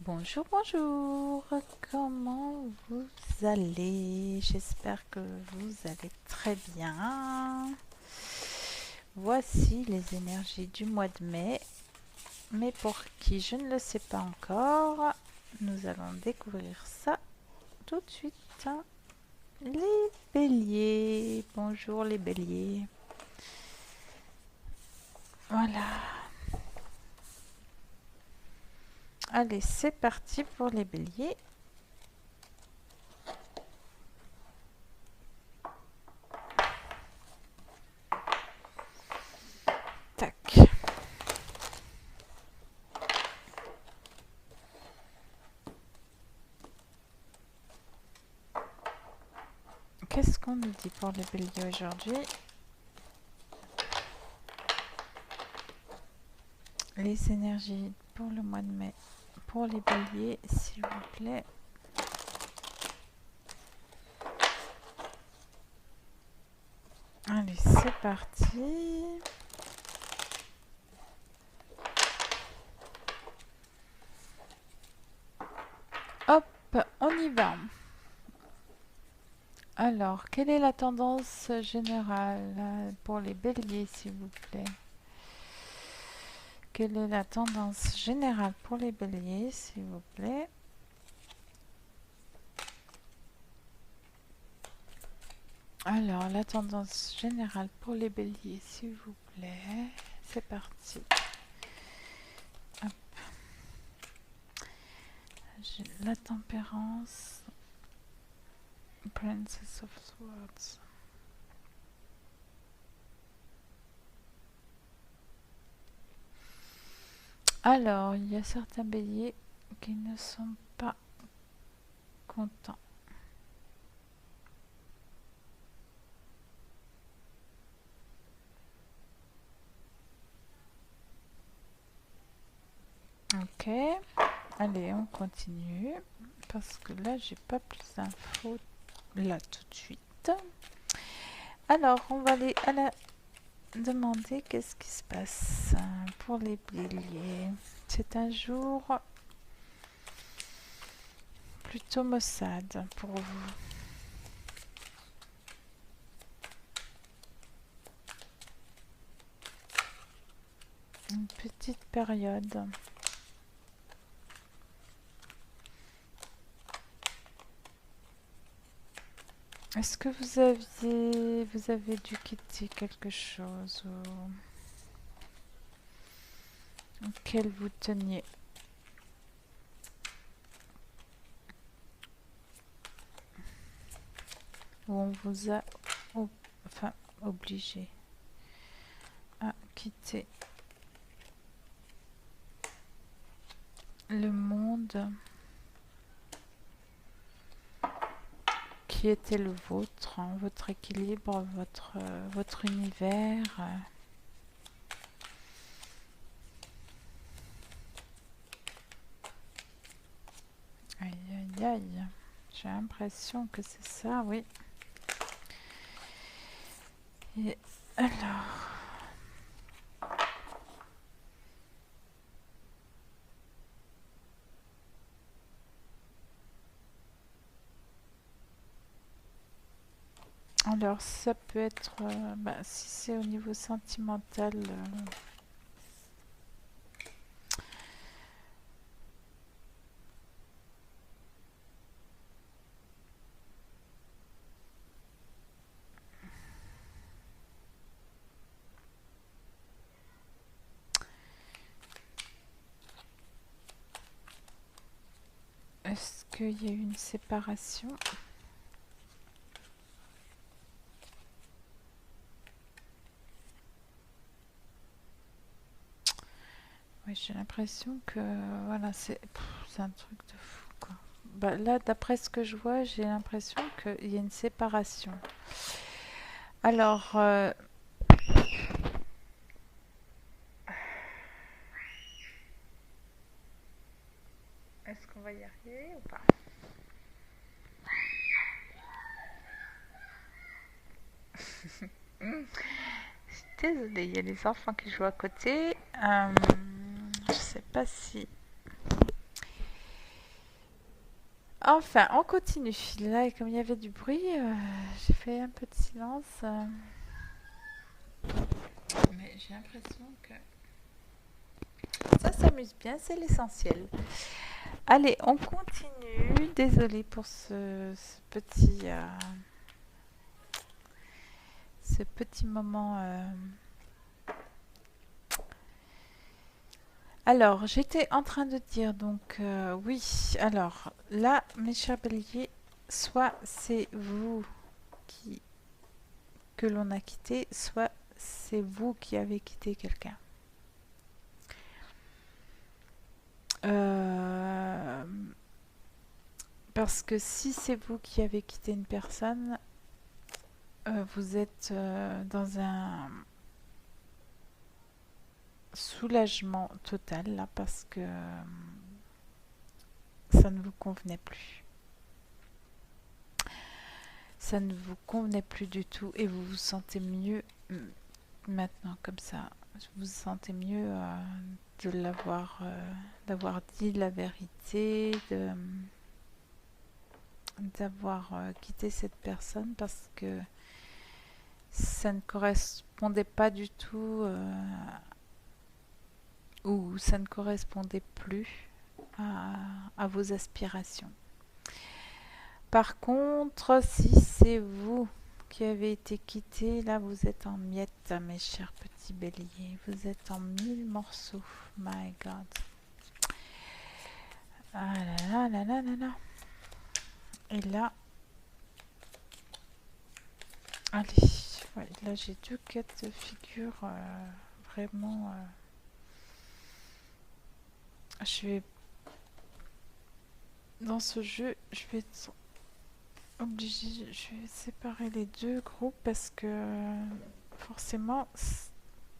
Bonjour, bonjour, comment vous allez? J'espère que vous allez très bien. Voici les énergies du mois de mai, mais pour qui je ne le sais pas encore, nous allons découvrir ça tout de suite. Les béliers, bonjour les béliers. Voilà, allez, c'est parti pour les béliers. Tac. Qu'est-ce qu'on nous dit pour les béliers aujourd'hui? Les énergies pour le mois de mai. Pour les béliers, s'il vous plaît. Allez, c'est parti. Hop, on y va. Alors, quelle est la tendance générale pour les béliers, s'il vous plaît? Quelle est la tendance générale pour les béliers, s'il vous plaît? Alors, la tendance générale pour les béliers, s'il vous plaît. C'est parti. Hop. La tempérance. Princess of Swords. Alors, il y a certains béliers qui ne sont pas contents. Ok, allez, on continue. Parce que là, j'ai pas plus d'infos là tout de suite. Alors, on va aller à la demander qu'est-ce qui se passe pour les béliers. C'est un jour plutôt maussade pour vous. Une petite période. Est-ce que vous avez dû quitter quelque chose auquel vous teniez? Ou on vous a obligé à quitter le monde qui était le vôtre, hein, votre équilibre, votre univers. Aïe, aïe, aïe. J'ai l'impression que c'est ça, oui. Et alors... Alors, ça peut être... si c'est au niveau sentimental... est-ce qu'il y a eu une séparation? Oui, j'ai l'impression que... Voilà, c'est un truc de fou, quoi. Bah, là, d'après ce que je vois, j'ai l'impression qu'il y a une séparation. Alors... est-ce qu'on va y arriver ou pas? Je suis désolée, il y a les enfants qui jouent à côté. Je sais pas si Enfin, on continue. Là, comme il y avait du bruit, j'ai fait un peu de silence. Mais j'ai l'impression que ça s'amuse bien, c'est l'essentiel. Allez, on continue. Désolée pour ce petit moment. Alors, j'étais en train de dire, donc, oui, alors, là, mes chers béliers, soit c'est vous qui, que l'on a quitté, soit c'est vous qui avez quitté quelqu'un. Parce que si c'est vous qui avez quitté une personne, vous êtes dans un soulagement total, là, parce que ça ne vous convenait plus. Ça ne vous convenait plus du tout et vous vous sentez mieux maintenant comme ça. Vous vous sentez mieux de d'avoir dit la vérité, d'avoir quitté cette personne parce que ça ne correspondait pas du tout ou ça ne correspondait plus à vos aspirations. Par contre, si c'est vous qui avez été quitté, là vous êtes en miettes, mes chers petits béliers. Vous êtes en 1000 morceaux. My God. Ah là là là là là là. Et là, allez, ouais, là j'ai deux cas de figure vraiment. Je vais dans ce jeu, je vais être obligée, je vais séparer les deux groupes parce que forcément,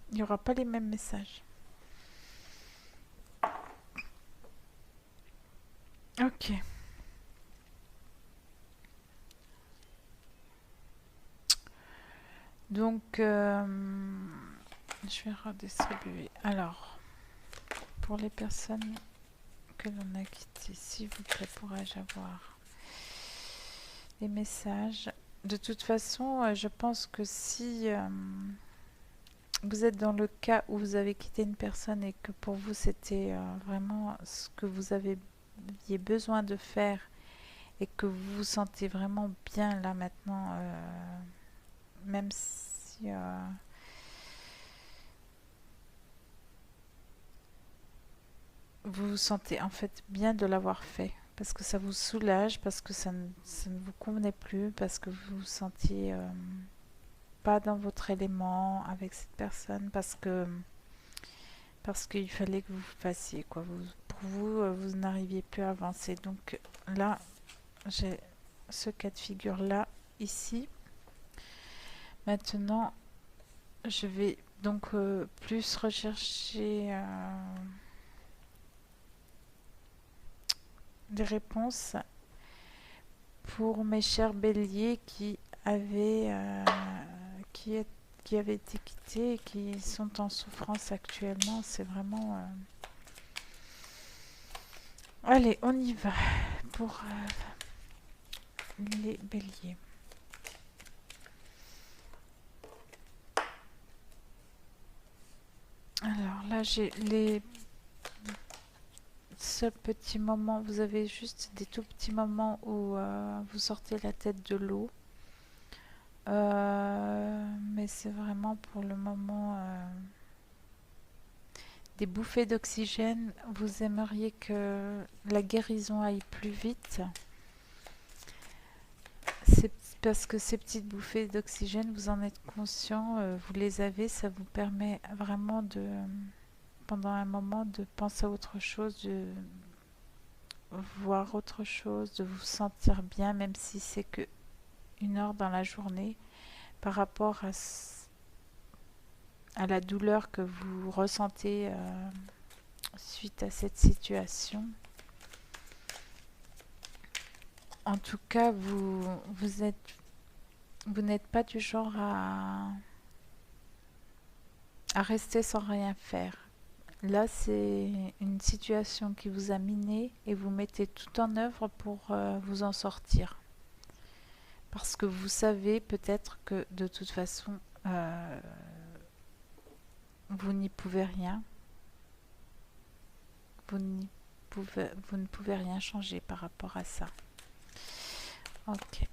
il n'y aura pas les mêmes messages. Ok. Donc, je vais redistribuer. Alors, pour les personnes que l'on a quittées, s'il vous plaît, pourrais-je avoir les messages? De toute façon, je pense que si vous êtes dans le cas où vous avez quitté une personne et que pour vous c'était vraiment ce que vous aviez besoin de faire et que vous vous sentez vraiment bien là maintenant, même si vous vous sentez en fait bien de l'avoir fait parce que ça vous soulage, parce que ça ne vous convenait plus, parce que vous vous sentiez pas dans votre élément avec cette personne, parce qu'il fallait que vous fassiez quoi. Pour vous, vous n'arriviez plus à avancer. Donc là, j'ai ce cas de figure là ici. Maintenant, je vais donc plus rechercher des réponses pour mes chers béliers qui avaient été quittés et qui sont en souffrance actuellement. C'est vraiment... Allez, on y va pour les béliers. Alors là, j'ai les seuls petits moments. Vous avez juste des tout petits moments où vous sortez la tête de l'eau. Mais c'est vraiment pour le moment des bouffées d'oxygène. Vous aimeriez que la guérison aille plus vite. C'est parce que ces petites bouffées d'oxygène, vous en êtes conscient, vous les avez, ça vous permet vraiment de, pendant un moment, de penser à autre chose, de voir autre chose, de vous sentir bien, même si c'est que 1 heure dans la journée, par rapport à la douleur que vous ressentez suite à cette situation. En tout cas, vous n'êtes pas du genre à rester sans rien faire. Là, c'est une situation qui vous a miné et vous mettez tout en œuvre pour vous en sortir. Parce que vous savez peut-être que de toute façon, vous n'y pouvez rien. Vous ne pouvez rien changer par rapport à ça. Ok.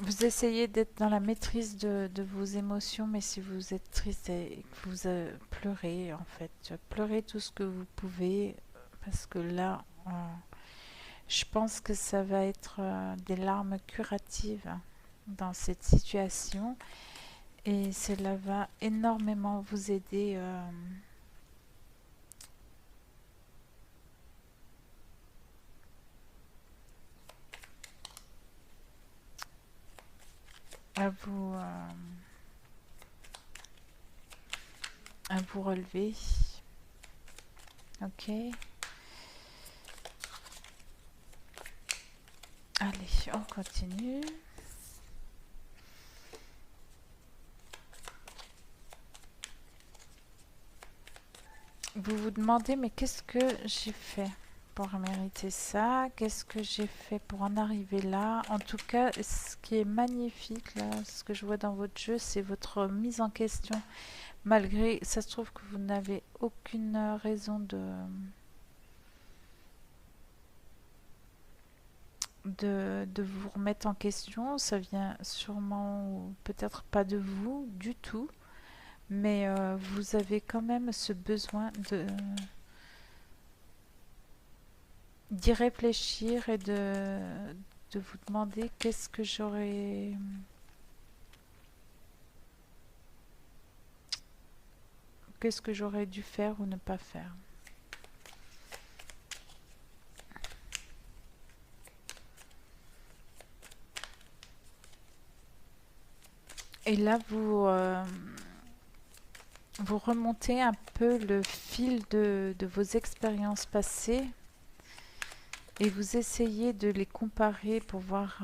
Vous essayez d'être dans la maîtrise de vos émotions, mais si vous êtes triste et que vous pleurez, en fait, pleurez tout ce que vous pouvez, parce que là, je pense que ça va être des larmes curatives dans cette situation, et cela va énormément vous aider à vous relever. Ok. Allez, on continue. Vous vous demandez, mais qu'est-ce que j'ai fait pour mériter ça? Qu'est-ce que j'ai fait pour en arriver là? En tout cas, ce qui est magnifique, là, ce que je vois dans votre jeu, c'est votre mise en question. Malgré, ça se trouve que vous n'avez aucune raison de vous remettre en question. Ça vient sûrement, ou peut-être pas de vous du tout, mais vous avez quand même ce besoin d'y réfléchir et de vous demander qu'est-ce que j'aurais dû faire ou ne pas faire. Et là, vous remontez un peu le fil de vos expériences passées et vous essayez de les comparer pour voir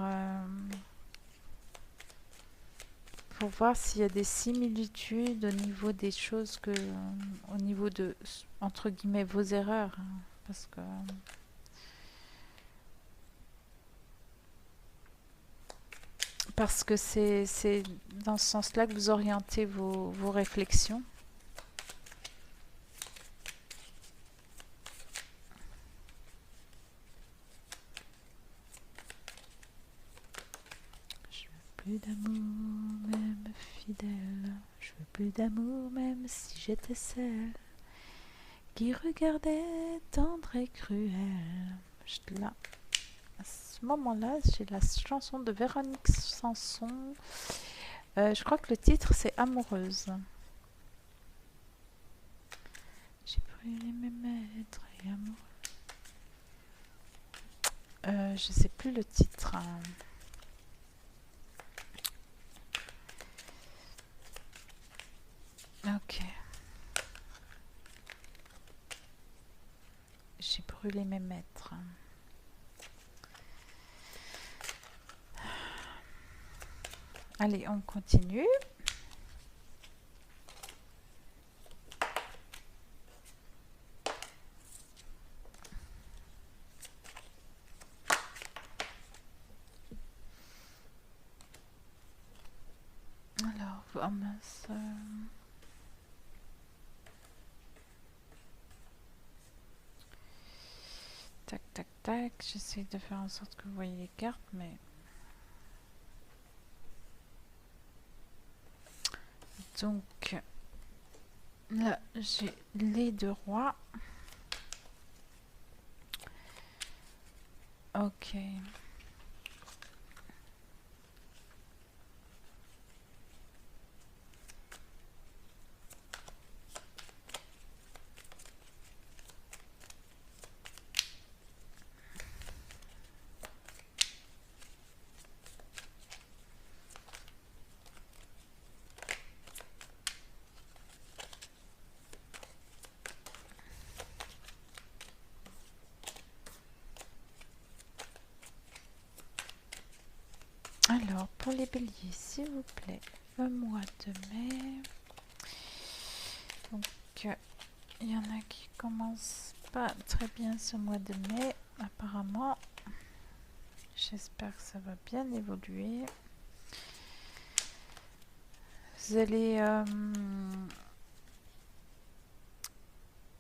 s'il y a des similitudes au niveau des choses au niveau de, entre guillemets, vos erreurs. Parce que c'est dans ce sens-là que vous orientez vos réflexions. Je veux plus d'amour, même fidèle. Je veux plus d'amour, même si j'étais celle qui regardait tendre et cruelle. Là, à ce moment-là, j'ai la chanson de Véronique Sanson. Je crois que le titre c'est Amoureuse. J'ai brûlé mes maîtres et amoureux. Je sais plus le titre. Ok. J'ai brûlé mes maîtres. Allez, on continue. Alors, oh mince. Tac, tac, tac. J'essaie de faire en sorte que vous voyez les cartes, mais... Donc, là, j'ai les deux rois. Ok. Alors, pour les béliers, s'il vous plaît, le mois de mai. Donc, il y en a qui commencent pas très bien ce mois de mai, apparemment. J'espère que ça va bien évoluer. Vous allez...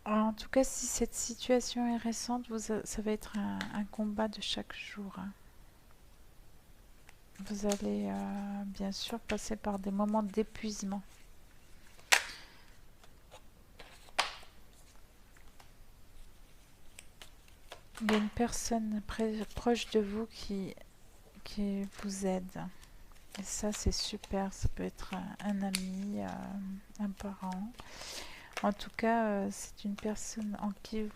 en tout cas, si cette situation est récente, ça va être un combat de chaque jour. Vous allez bien sûr passer par des moments d'épuisement. Il y a une personne proche de vous qui vous aide. Et ça, c'est super. Ça peut être un ami, un parent. En tout cas, c'est une personne en qui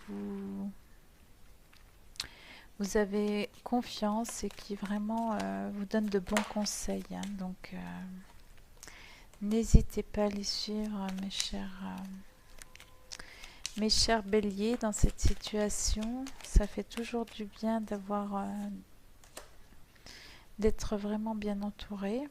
vous avez confiance et qui vraiment vous donne de bons conseils. Donc, n'hésitez pas à les suivre, mes chers béliers, dans cette situation. Ça fait toujours du bien d'être vraiment bien entouré.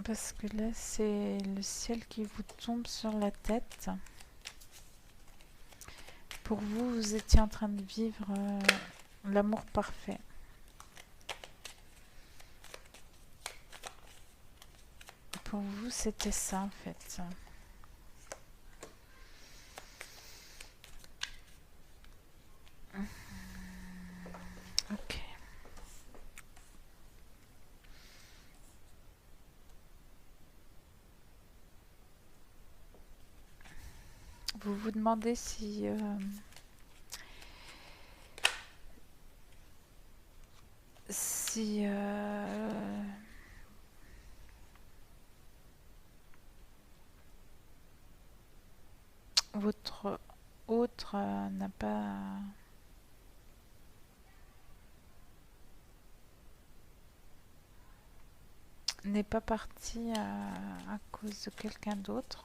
Parce que là, c'est le ciel qui vous tombe sur la tête. Pour vous, vous étiez en train de vivre l'amour parfait. Pour vous, c'était ça en fait. Ok. Vous vous demandez si votre autre n'est pas parti à cause de quelqu'un d'autre.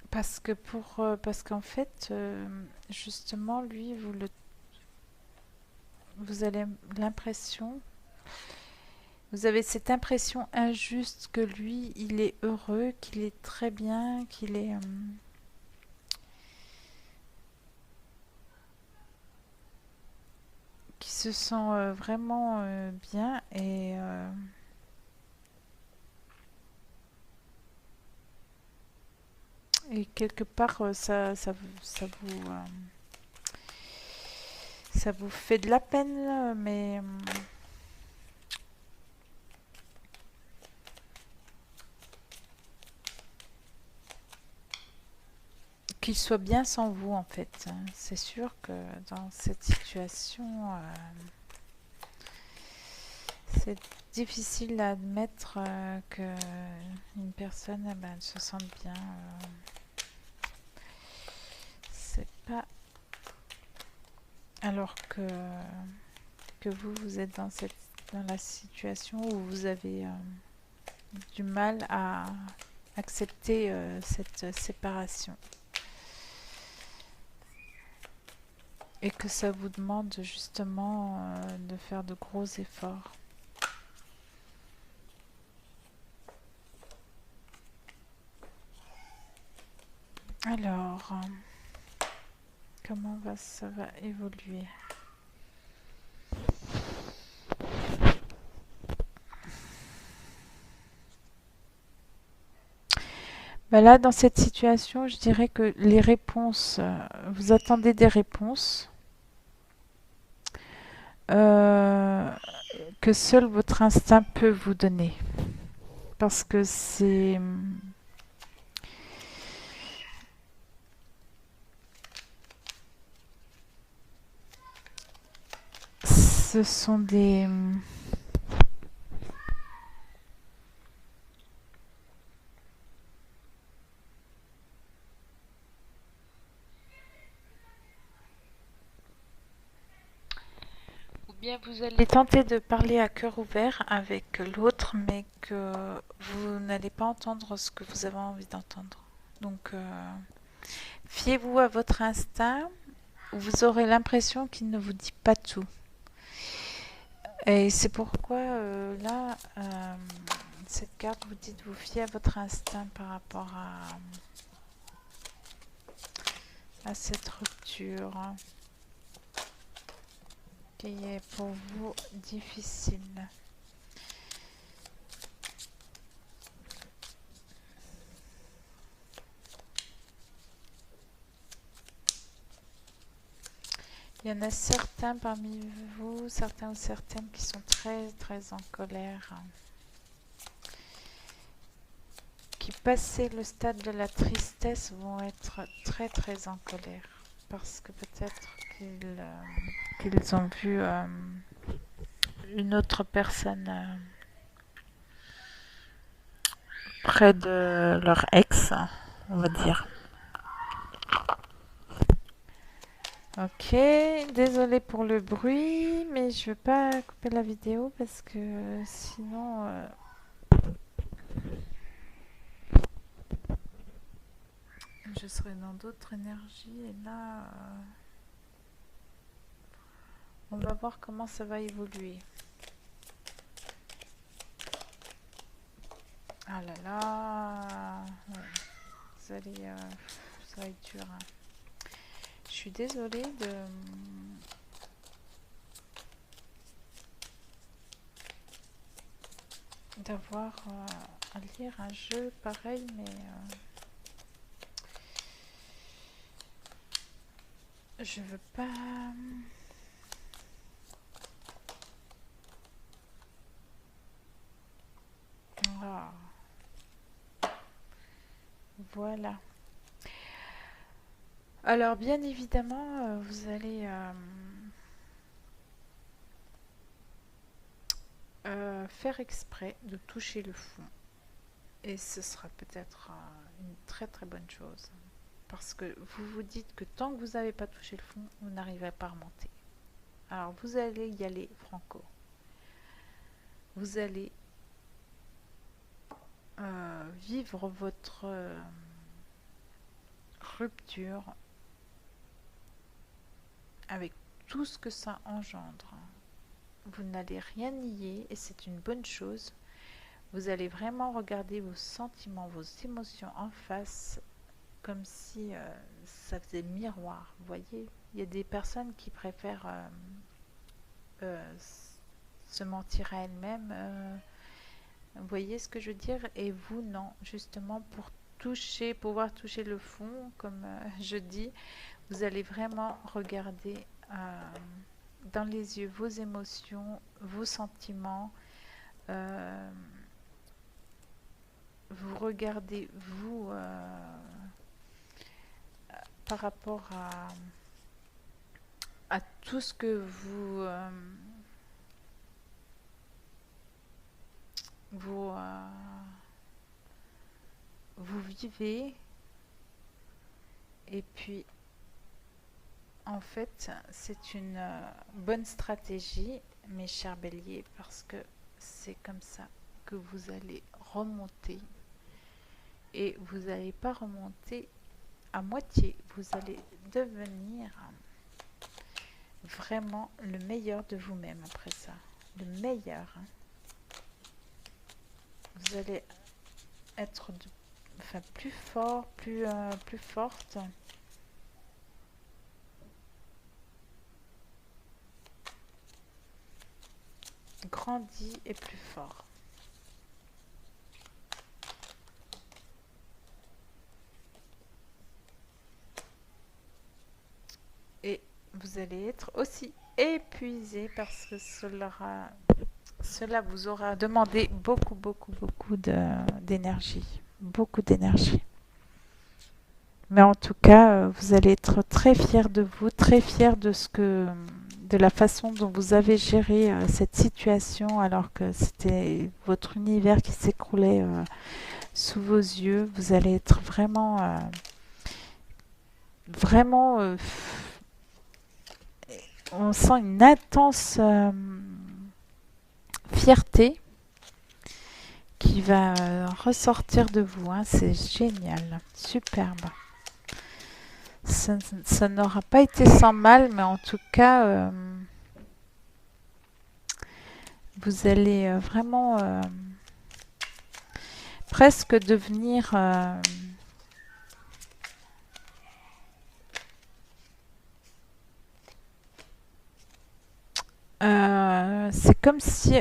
Parce qu'en fait, justement, lui, vous avez l'impression, vous avez cette impression injuste que lui, il est heureux, qu'il est très bien, qu'il se sent vraiment bien et quelque part ça vous fait de la peine, mais qu'il soit bien sans vous en fait. C'est sûr que dans cette situation, c'est difficile à admettre que une personne elle se sente bien. C'est pas alors que vous êtes dans la situation où vous avez du mal à accepter cette séparation. Et que ça vous demande justement de faire de gros efforts. Alors, comment ça va évoluer? Ben là, dans cette situation, je dirais que les réponses, vous attendez des réponses que seul votre instinct peut vous donner. Parce que ce sont bien, vous allez tenter de parler à cœur ouvert avec l'autre, mais que vous n'allez pas entendre ce que vous avez envie d'entendre. Donc, fiez-vous à votre instinct. Vous aurez l'impression qu'il ne vous dit pas tout. Et c'est pourquoi là, cette carte vous dit de vous fier à votre instinct par rapport à cette rupture qui est pour vous difficile. Il y en a certains parmi vous, certains ou certaines qui sont très très en colère, qui passé le stade de la tristesse vont être très très en colère parce que peut-être qu'ils ont vu une autre personne près de leur ex, on va dire. Ok, désolé pour le bruit, mais je vais pas couper la vidéo parce que sinon je serai dans d'autres énergies et là on va voir comment ça va évoluer. Ah là là, ouais. Vous allez, ça va être dur. Hein. Je suis désolée d'avoir à lire un jeu pareil, mais je veux pas. Ah. Voilà. Alors bien évidemment, vous allez faire exprès de toucher le fond. Et ce sera peut-être une très très bonne chose. Parce que vous vous dites que tant que vous n'avez pas touché le fond, vous n'arriverez pas à remonter. Alors vous allez y aller franco. Vous allez vivre votre rupture avec tout ce que ça engendre. Vous n'allez rien nier et c'est une bonne chose. Vous allez vraiment regarder vos sentiments, vos émotions en face comme si ça faisait miroir. Vous voyez, il y a des personnes qui préfèrent se mentir à elles-mêmes. Vous voyez ce que je veux dire? Et vous, non. Justement, pour pouvoir toucher le fond, comme je dis, vous allez vraiment regarder dans les yeux vos émotions, vos sentiments. Vous regardez, vous, par rapport à tout ce que vous vivez. Et puis, en fait, c'est une bonne stratégie, mes chers béliers, parce que c'est comme ça que vous allez remonter. Et vous n'allez pas remonter à moitié. Vous allez devenir vraiment le meilleur de vous-même après ça. Le meilleur. Hein. Vous allez être plus fort, plus forte. Grandi et plus fort. Et vous allez être aussi épuisé parce que cela vous aura demandé beaucoup d'énergie. Beaucoup d'énergie. Mais en tout cas, vous allez être très fiers de vous, très fiers de la façon dont vous avez géré cette situation alors que c'était votre univers qui s'écroulait sous vos yeux. Vous allez être vraiment on sent une intense fierté qui va ressortir de vous. Hein. C'est génial, superbe. Ça n'aura pas été sans mal, mais en tout cas, vous allez vraiment presque devenir c'est comme si,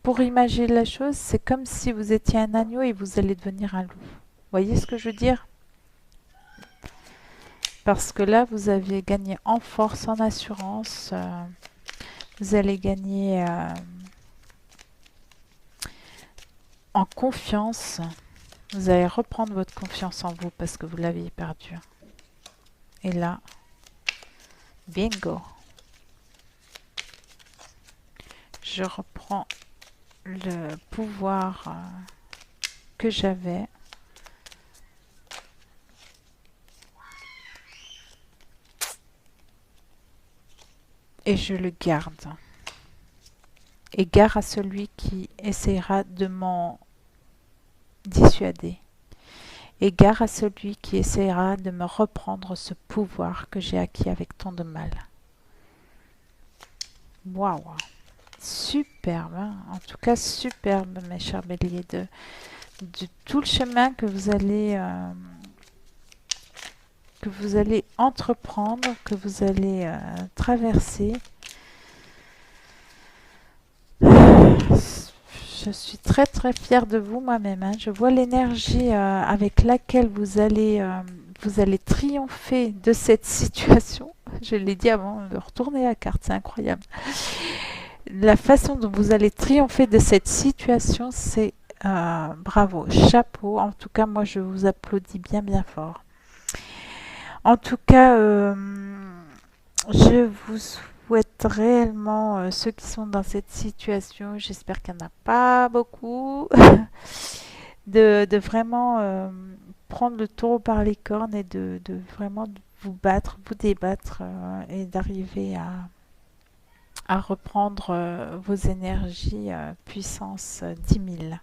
pour imaginer la chose, c'est comme si vous étiez un agneau et vous allez devenir un loup. Vous voyez ce que je veux dire? Parce que là, vous avez gagné en force, en assurance. Vous allez gagner en confiance. Vous allez reprendre votre confiance en vous parce que vous l'aviez perdue. Et là, bingo. Je reprends le pouvoir que j'avais. Et je le garde. Égard à celui qui essaiera de m'en dissuader. Égard à celui qui essaiera de me reprendre ce pouvoir que j'ai acquis avec tant de mal. Waouh! Superbe, hein, en tout cas superbe, mes chers béliers, de tout le chemin que vous allez entreprendre, que vous allez traverser. Je suis très très fière de vous moi-même. Hein. Je vois l'énergie avec laquelle vous allez triompher de cette situation. Je l'ai dit avant de retourner la carte, c'est incroyable. La façon dont vous allez triompher de cette situation, c'est bravo, chapeau. En tout cas, moi, je vous applaudis bien bien fort. En tout cas, je vous souhaite réellement, ceux qui sont dans cette situation, j'espère qu'il n'y en a pas beaucoup, de vraiment prendre le taureau par les cornes et de vraiment vous battre, vous débattre et d'arriver à reprendre vos énergies puissance 10 000,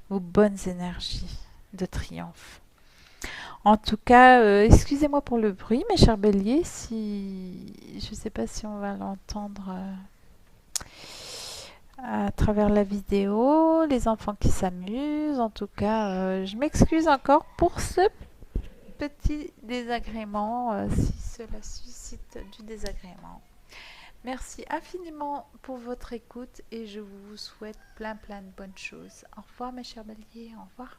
vos bonnes énergies de triomphe. En tout cas, excusez-moi pour le bruit, mes chers béliers, si je ne sais pas si on va l'entendre à travers la vidéo, les enfants qui s'amusent. En tout cas, je m'excuse encore pour ce petit désagrément, si cela suscite du désagrément. Merci infiniment pour votre écoute et je vous souhaite plein de bonnes choses. Au revoir mes chers béliers, au revoir.